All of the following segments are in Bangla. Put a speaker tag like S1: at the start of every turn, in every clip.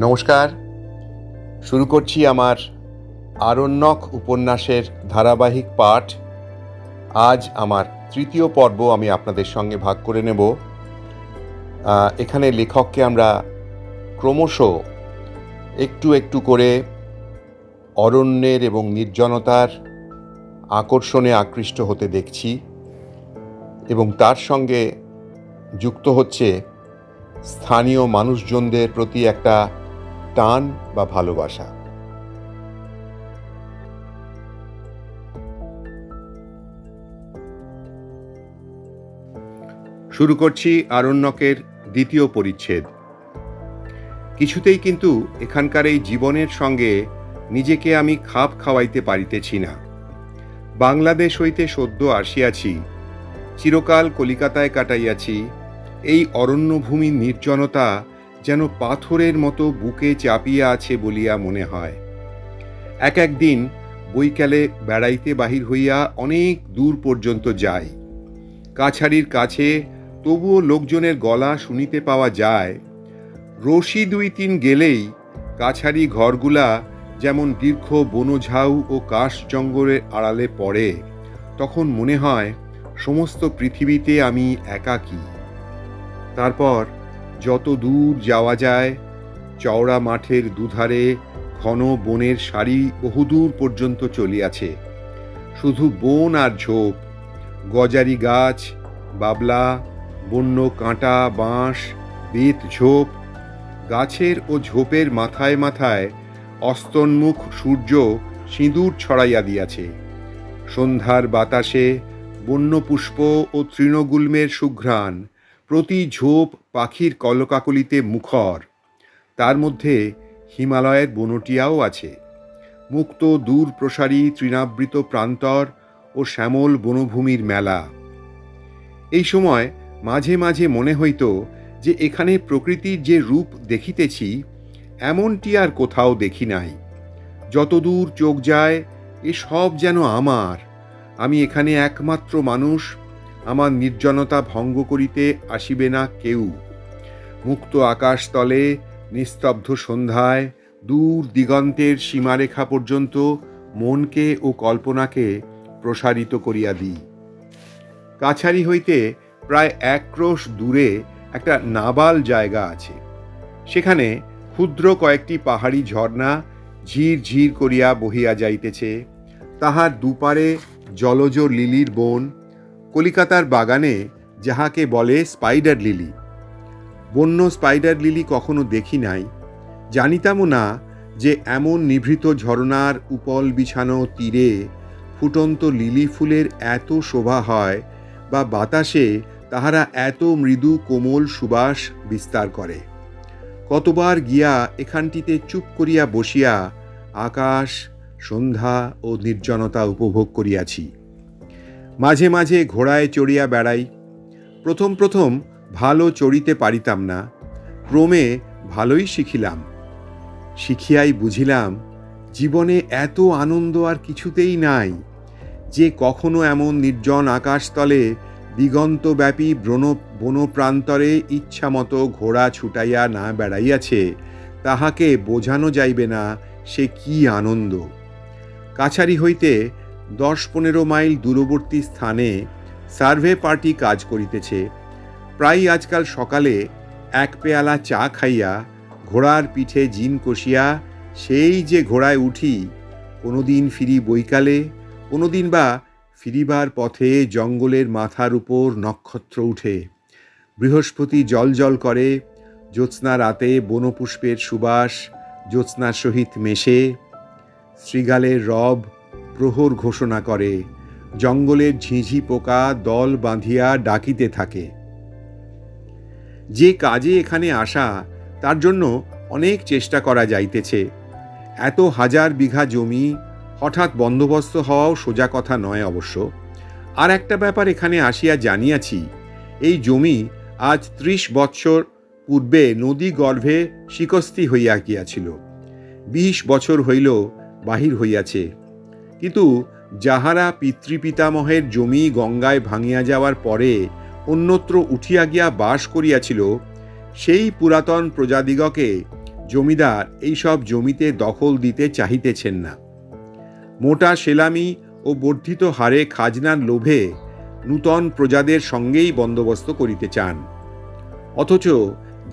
S1: নমস্কার। শুরু করছি আমার আরণ্যক উপন্যাসের ধারাবাহিক পাঠ। আজ আমার তৃতীয় পর্ব আমি আপনাদের সঙ্গে ভাগ করে নেব। এখানে লেখককে আমরা ক্রমশ একটু একটু করে অরণ্যের এবং নির্জনতার আকর্ষণে আকৃষ্ট হতে দেখছি এবং তার সঙ্গে যুক্ত হচ্ছে স্থানীয় মানুষজনদের প্রতি একটা টান বা ভালোবাসা। শুরু করছি আরণ্যকের দ্বিতীয় পরিচ্ছেদ। কিছুতেই কিন্তু এখানকার এই জীবনের সঙ্গে নিজেকে আমি খাপ খাওয়াইতে পারিতেছি না। বাংলাদেশ হইতে সদ্য আসিয়াছি, চিরকাল কলিকাতায় কাটাইয়াছি। এই অরণ্যভূমির নির্জনতা যেন পাথরের মতো বুকে চাপিয়া আছে বলিয়া মনে হয়। এক একদিন বৈকালে বেড়াইতে বাহির হইয়া অনেক দূর পর্যন্ত যাই। কাছারির কাছে তবুও লোকজনের গলা শুনিতে পাওয়া যায়। রশি ২-৩ গেলেই কাছারি ঘরগুলা যেমন দীর্ঘ বনঝাউ ও কাশ জঙ্গলের আড়ালে পড়ে, তখন মনে হয় সমস্ত পৃথিবীতে আমি একাকী। তারপর যত দূর যাওয়া যায়, চওড়া মাঠের দুধারে ঘন বনের সারি বহুদূর পর্যন্ত চলিয়াছে। শুধু বন আর ঝোপ, গজারি গাছ, বাবলা, বন্য কাঁটা, বাঁশ, বেত ঝোপ। গাছের ও ঝোপের মাথায় মাথায় অস্তন্মুখ সূর্য সিঁদুর ছড়াইয়া দিয়াছে। সন্ধ্যার বাতাসে বন্যপুষ্প ও তৃণগুল্মের সুঘ্রাণ, প্রতি ঝোপ পাখির কলকাকলিতে মুখর। তার মধ্যে হিমালয়ের বনটিয়াও আছে। মুক্ত দূর প্রসারী তৃণাবৃত প্রান্তর ও শ্যামল বনভূমির মেলা। এই সময় মাঝে মাঝে মনে হইত যে এখানে প্রকৃতির যে রূপ দেখিতেছি, এমনটি আর কোথাও দেখি নাই। যতদূর চোখ যায় এ সব যেন আমার। আমি এখানে একমাত্র মানুষ। আমার নির্জনতা ভঙ্গ করিতে আসিবে না কেউ। মুক্ত আকাশতলে নিস্তব্ধ সন্ধ্যায় দূর দিগন্তের সীমারেখা পর্যন্ত মনকে ও কল্পনাকে প্রসারিত করিয়া দিই। কাছারি হইতে প্রায় ১ ক্রোশ দূরে একটা নাবাল জায়গা আছে। সেখানে ক্ষুদ্র কয়েকটি পাহাড়ি ঝর্ণা ঝির ঝির করিয়া বহিয়া যাইতেছে। তাহার দুপারে জলজ লিলির বন, কলিকাতার বাগানে যাহাকে বলে স্পাইডার লিলি। বন্য স্পাইডার লিলি কখনো দেখি নাই, জানিতামও না যে এমন নিভৃত ঝর্ণার উপল বিছানো তীরে ফুটন্ত লিলি ফুলের এত শোভা হয়, বা বাতাসে তাহারা এত মৃদু কোমল সুবাস বিস্তার করে। কতবার গিয়া এখানটিতে চুপ করিয়া বসিয়া আকাশ, সন্ধ্যা ও নির্জনতা উপভোগ করিয়াছি। মাঝে মাঝে ঘোড়ায় চড়িয়া বেড়াই। প্রথম প্রথম ভালো চড়িতে পারিতাম না, ক্রমে ভালোই শিখিলাম। শিখিয়াই বুঝিলাম জীবনে এত আনন্দ আর কিছুতেই নাই। যে কখনো এমন নির্জন আকাশতলে দিগন্তব্যাপী বনপ্রান্তরে ইচ্ছামতো ঘোড়া ছুটাইয়া না বেড়াইয়াছে, তাহাকে বোঝানো যাইবে না সে কি আনন্দ। কাছারি হইতে ১০-১৫ মাইল দূরবর্তী স্থানে সার্ভে পার্টি কাজ করিতেছে। প্রায় আজকাল সকালে ১ পেয়ালা চা খাইয়া ঘোড়ার পিঠে জিন কষিয়া সেই যে ঘোড়ায় উঠি, কোনোদিন ফিরি বৈকালে, কোনোদিন বা ফিরিবার পথে জঙ্গলের মাথার উপর নক্ষত্র উঠে, বৃহস্পতি জল করে, জ্যোৎস্না রাতে বনপুষ্পের সুবাস জ্যোৎস্নার সহিত মেশে, শৃগালের রব প্রহর ঘোষণা করে, জঙ্গলের ঝিঁঝি পোকা দল বাঁধিয়া ডাকিতে থাকে। যে কাজে এখানে আসা, তার জন্য অনেক চেষ্টা করা যাইতেছে। এত হাজার বিঘা জমি হঠাৎ বন্দোবস্ত হওয়াও সোজা কথা নয় অবশ্য। আর একটা ব্যাপার এখানে আসিয়া জানিয়াছি, এই জমি আজ ৩০ বৎসর পূর্বে নদী গর্ভে শিকস্তি হইয়া গিয়াছিল। ২০ বছর হইল বাহির হইয়াছে। কিন্তু যাহারা পিতৃপিতামহের জমি গঙ্গায় ভাঙিয়া যাওয়ার পরে অন্যত্র উঠিয়া গিয়া বাস করিয়াছিল, সেই পুরাতন প্রজাদিগকে জমিদার এইসব জমিতে দখল দিতে চাহিতেছেন না। মোটা সেলামি ও বর্ধিত হারে খাজনার লোভে নূতন প্রজাদের সঙ্গেই বন্দোবস্ত করিতে চান। অথচ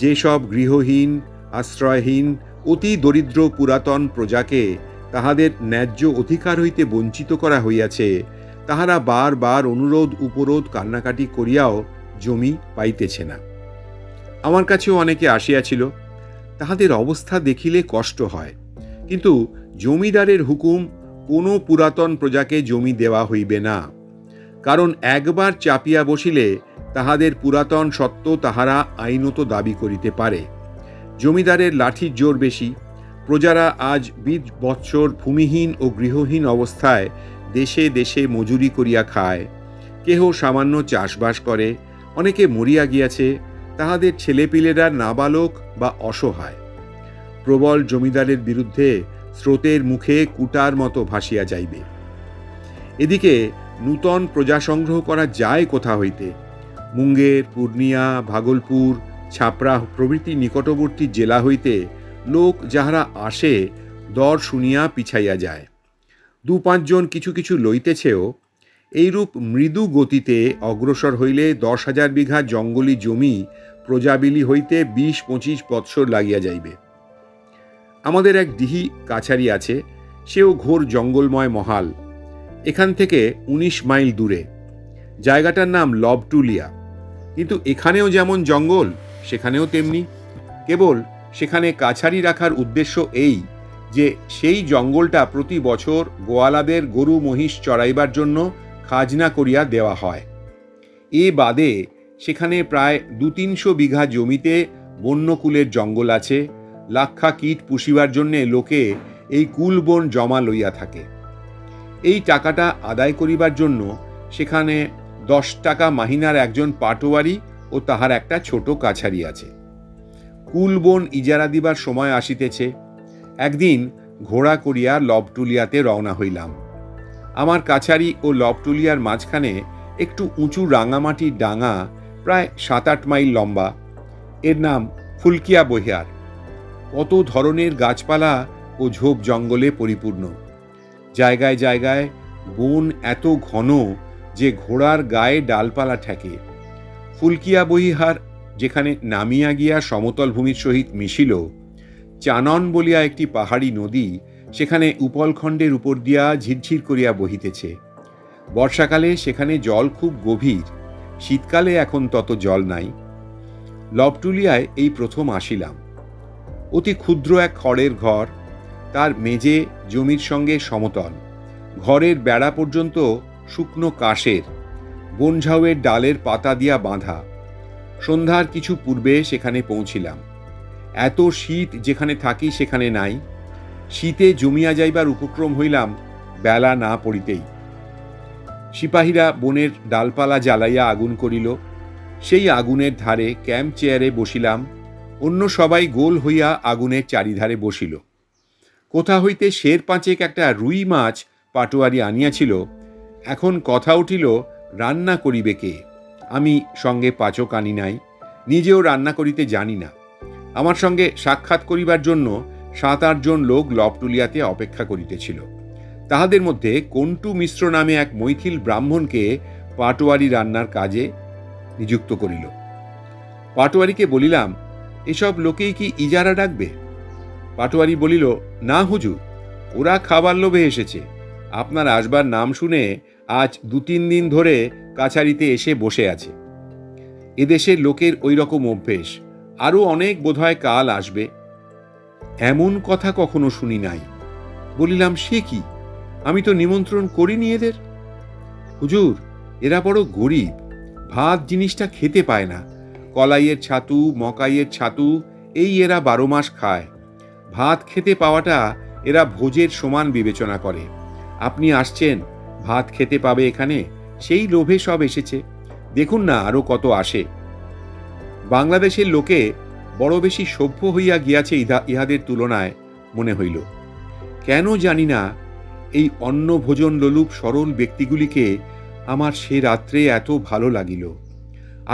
S1: যেসব গৃহহীন, আশ্রয়হীন, অতি দরিদ্র পুরাতন প্রজাকে তাহাদের ন্যায্য অধিকার হইতে বঞ্চিত করা হইয়াছে, তাহারা বার বার অনুরোধ উপরোধ কান্নাকাটি করিয়াও জমি পাইতেছে না। আমার কাছেও অনেকে আসিয়াছিল। তাহাদের অবস্থা দেখিলে কষ্ট হয়, কিন্তু জমিদারের হুকুম কোনো পুরাতন প্রজাকে জমি দেওয়া হইবে না। কারণ একবার চাপিয়া বসিলে তাহাদের পুরাতন সত্ত্ব তাহারা আইনত দাবি করিতে পারে। জমিদারের লাঠির জোর বেশি। প্রজারা আজ 20 বৎসর ভূমিহীন ও গৃহহীন অবস্থায় দেশে দেশে মজুরি করিয়া খায়। কেহ সামান্য চাষবাস করে, অনেকে মরিয়া গিয়াছে, তাহাদের ছেলেপিলেরা নাবালক বা অসহায়। প্রবল জমিদারের বিরুদ্ধে স্রোতের মুখে কুটার মতো ভাসিয়া যাইবে। এদিকে নূতন প্রজা সংগ্রহ করা যায় কোথা হইতে? মুঙ্গের, পূর্ণিয়া, ভাগলপুর, ছাপড়া প্রভৃতি নিকটবর্তী জেলা হইতে লোক যাহারা আসে, দর শুনিয়া পিছাইয়া যায়। 2-5 জন কিছু কিছু লইতেছেও। এইরূপ মৃদু গতিতে অগ্রসর হইলে 10,000 বিঘা জঙ্গলি জমি প্রজাবিলি হইতে 20-25 বৎসর লাগিয়া যাইবে। আমাদের এক দিহি কাছারি আছে, সেও ঘোর জঙ্গলময় মহাল। এখান থেকে 19 মাইল দূরে। জায়গাটার নাম লবটুলিয়া। কিন্তু এখানেও যেমন জঙ্গল, সেখানেও তেমনি। কেবল সেখানে কাছারি রাখার উদ্দেশ্য এই যে সেই জঙ্গলটা প্রতি বছর গোয়ালাদের গরু মহিষ চড়াইবার জন্য খাজনা করিয়া দেওয়া হয়। এ বাদে সেখানে প্রায় 200-300 বিঘা জমিতে বন্যকুলের জঙ্গল আছে। লাক্ষা কীট পুষিবার জন্যে লোকে এই কুলবন জমা লইয়া থাকে। এই টাকাটা আদায় করিবার জন্য সেখানে 10 টাকা মাহিনার একজন পাটোয়ারি ও তাহার একটা ছোট কাছারি আছে। কুলবন ইজারা দিবার সময় আসিতেছে। একদিন ঘোড়া করিয়া লবটুলিয়াতে রওনা হইলাম। আমার কাছারি ও লবটুলিয়ার মাঝখানে একটু উঁচু রাঙামাটির ডাঙা, প্রায় 7-8 মাইল লম্বা। এর নাম ফুলকিয়া বহিয়ার। কত ধরনের গাছপালা ও ঝোপ জঙ্গলে পরিপূর্ণ। জায়গায় জায়গায় বন এত ঘন যে ঘোড়ার গায়ে ডালপালা ঠেকে। ফুলকিয়া বহিহার যেখানে নামিয়া গিয়া সমতল ভূমির সহিত মিশিল, চানন বলিয়া একটি পাহাড়ি নদী সেখানে উপলখণ্ডের উপর দিয়া ঝিরঝির করিয়া বহিতেছে। বর্ষাকালে সেখানে জল খুব গভীর, শীতকালে এখন তত জল নাই। লবটুলিয়ায় এই প্রথম আসিলাম। অতি ক্ষুদ্র এক খড়ের ঘর, তার মেঝে জমির সঙ্গে সমতল। ঘরের বেড়া পর্যন্ত শুকনো কাঠের, বনঝাউয়ের ডালের পাতা দিয়া বাঁধা। সন্ধ্যার কিছু পূর্বে সেখানে পৌঁছিলাম। এত শীত যেখানে থাকি সেখানে নাই। শীতে জমিয়া যাইবার উপক্রম হইলাম বেলা না পড়িতেই। সিপাহীরা বনের ডালপালা জ্বালাইয়া আগুন করিল। সেই আগুনের ধারে ক্যাম্প চেয়ারে বসিলাম। অন্য সবাই গোল হইয়া আগুনের চারিধারে বসিল। কোথা হইতে 5.5 একটা রুই মাছ পাটোয়ারি আনিয়াছিল। এখন কথা উঠিল, রান্না করিবে কে? আমি সঙ্গে পাচক আনি নাই, নিজেও রান্না করিতে জানি না। আমার সঙ্গে সাক্ষাৎ করিবার জন্য 7-8 জন লোক লবটুলিয়াতে অপেক্ষা করিতেছিল। তাহাদের মধ্যে কন্টু মিশ্র নামে এক মৈথিল ব্রাহ্মণকে পাটোয়ারি রান্নার কাজে নিযুক্ত করিল। পাটোয়ারিকে বলিলাম, এসব লোকেই কি ইজারা ডাকবে? পাটোয়ারি বলিল, না হুজুর, ওরা খাবার লোভে এসেছে। আপনার আসবার নাম শুনে আজ 2-3 দিন ধরে কাছারিতে এসে বসে আছে। এদেশের লোকের ওই রকম অভ্যেস, আরও অনেক বোধহয় কাল আসবে। এমন কথা কখনো শুনি নাই। বলিলাম, সে কি? আমি তো নিমন্ত্রণ করিনি এদের। হুজুর, এরা বড় গরিব, ভাত জিনিসটা খেতে পায় না। কলাইয়ের ছাতু, মকাইয়ের ছাতু এই এরা 12 মাস খায়। ভাত খেতে পাওয়াটা এরা ভোজের সমান বিবেচনা করে। আপনি আসছেন, ভাত খেতে পাবে এখানে, সেই লোভে সব এসেছে। দেখুন না আরো কত আসে। বাংলাদেশের লোকে বড় বেশি সভ্য হইয়া গিয়াছে ইহাদের তুলনায় মনে হইল। কেন জানি না এই অন্ন ভোজন লোলুপ সরল ব্যক্তিগুলিকে আমার সে রাত্রে এত ভালো লাগিল।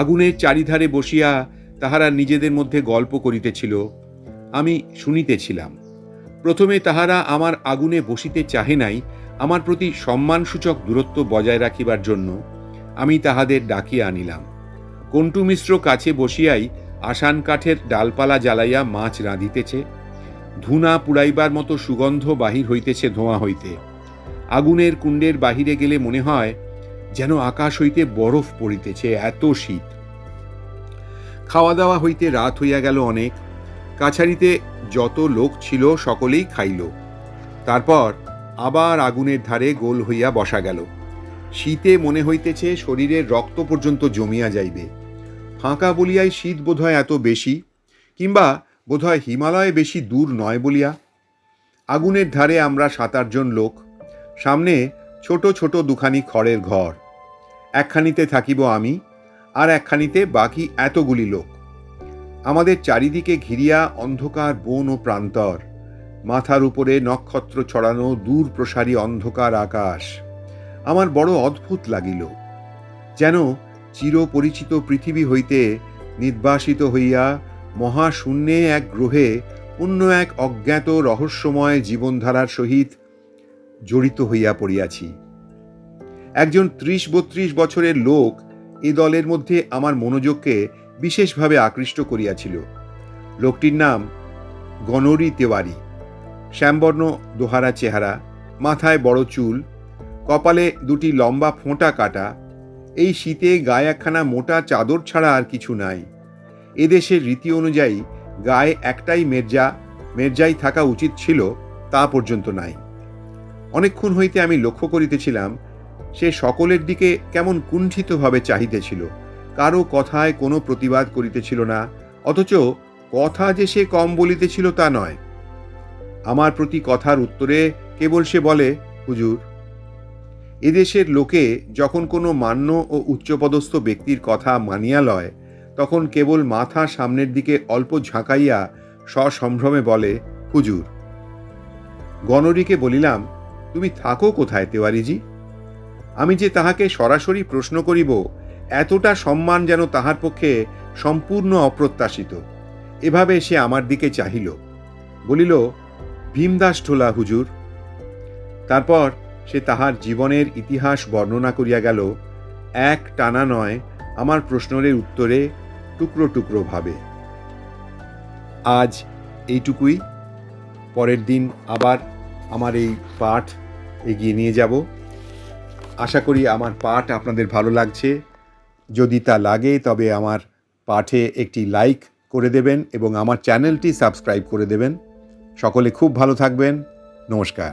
S1: আগুনের চারিধারে বসিয়া তাহারা নিজেদের মধ্যে গল্প করিতেছিল। আমি শুনিতেছিলাম। প্রথমে তাহারা আমার আগুনে বসিতে চাহে নাই, আমার প্রতি সম্মানসূচক দূরত্ব বজায় রাখিবার জন্য আমি তাহাদের ডাকিয়া আনিলাম। কণ্টু মিশ্র কাছে বসিয়াই আসান কাঠের ডালপালা জ্বালাইয়া মাছ রাঁধিতেছে। ধুনা পুড়াইবার মতো সুগন্ধ বাহির হইতেছে ধোঁয়া হইতে। আগুনের কুণ্ডের বাহিরে গেলে মনে হয় যেন আকাশ হইতে বরফ পড়িতেছে, এত শীত। খাওয়া দাওয়া হইতে রাত হইয়া গেল অনেক। কাছারিতে যত লোক ছিল সকলেই খাইল। তারপর আবার আগুনের ধারে গোল হইয়া বসা গেল। শীতে মনে হইতেছে শরীরের রক্ত পর্যন্ত জমিয়া যাইবে। ফাঁকা বলিয়াই শীত বোধহয় এত বেশি, কিংবা বোধহয় হিমালয়ে বেশি দূর নয় বলিয়া। আগুনের ধারে আমরা 7-8 জন লোক। সামনে ছোট ছোট দুখানি খড়ের ঘর। একখানিতে থাকিব আমি, আর একখানিতে বাকি এতগুলি লোক। আমাদের চারিদিকে ঘিরিয়া অন্ধকার বন ও প্রান্তর। মাথার উপরে নক্ষত্র ছড়ানো দূর প্রসারী অন্ধকার আকাশ। আমার বড় অদ্ভুত লাগিল, যেন চিরপরিচিত পৃথিবী হইতে নির্বাসিত হইয়া মহাশূন্যে এক গ্রহে অন্য এক অজ্ঞাত রহস্যময় জীবনধারার সহিত জড়িত হইয়া পড়িয়াছি। একজন 30-32 বছরের লোক এ দলের মধ্যে আমার মনোযোগকে বিশেষভাবে আকৃষ্ট করিয়াছিল। লোকটির নাম গনরি তেওয়ারি। শ্যামবর্ণ দোহারা চেহারা, মাথায় বড় চুল, কপালে 2টি লম্বা ফোঁটা কাটা। এই শীতে গায়ে একখানা মোটা চাদর ছাড়া আর কিছু নাই। এদেশের রীতি অনুযায়ী গায়ে একটাই মেরজাই থাকা উচিত ছিল, তা পর্যন্ত নাই। অনেকক্ষণ হইতে আমি লক্ষ্য করিতেছিলাম সে সকলের দিকে কেমন কুণ্ঠিতভাবে চাহিতেছিল। কারো কথায় কোনো প্রতিবাদ করিতেছিল না, অথচ কথা যে সে কম বলিতেছিল তা নয়। আমার প্রতি কথার উত্তরে কেবল সে বলে, হুজুর। এদেশের লোকে যখন কোনো মান্য ও উচ্চপদস্থ ব্যক্তির কথা মানিয়া লয়, তখন কেবল মাথা সামনের দিকে অল্প ঝাঁকাইয়া সসম্ভ্রমে বলে, হুজুর। গনরিকে বলিলাম, তুমি থাকো কোথায় তেওয়ারিজি? আমি যে তাহাকে সরাসরি প্রশ্ন করিব, এতটা সম্মান যেন তাহার পক্ষে সম্পূর্ণ অপ্রত্যাশিত। এভাবে সে আমার দিকে চাহিল, বলিল, ভীমদাস ঢোলা হুজুর। তারপর সে তাহার জীবনের ইতিহাস বর্ণনা করিয়া গেল, এক টানা নয়, আমার প্রশ্নের উত্তরে টুকরো টুকরো ভাবে। আজ এইটুকুই। পরের দিন আবার আমার এই পাঠ এগিয়ে নিয়ে যাব। আশা করি আমার পাঠ আপনাদের ভালো লাগছে। যদি তা লাগে তবে আমার পাঠে একটি লাইক করে দেবেন এবং আমার চ্যানেলটি সাবস্ক্রাইব করে দেবেন। সকলে খুব ভালো থাকবেন। নমস্কার।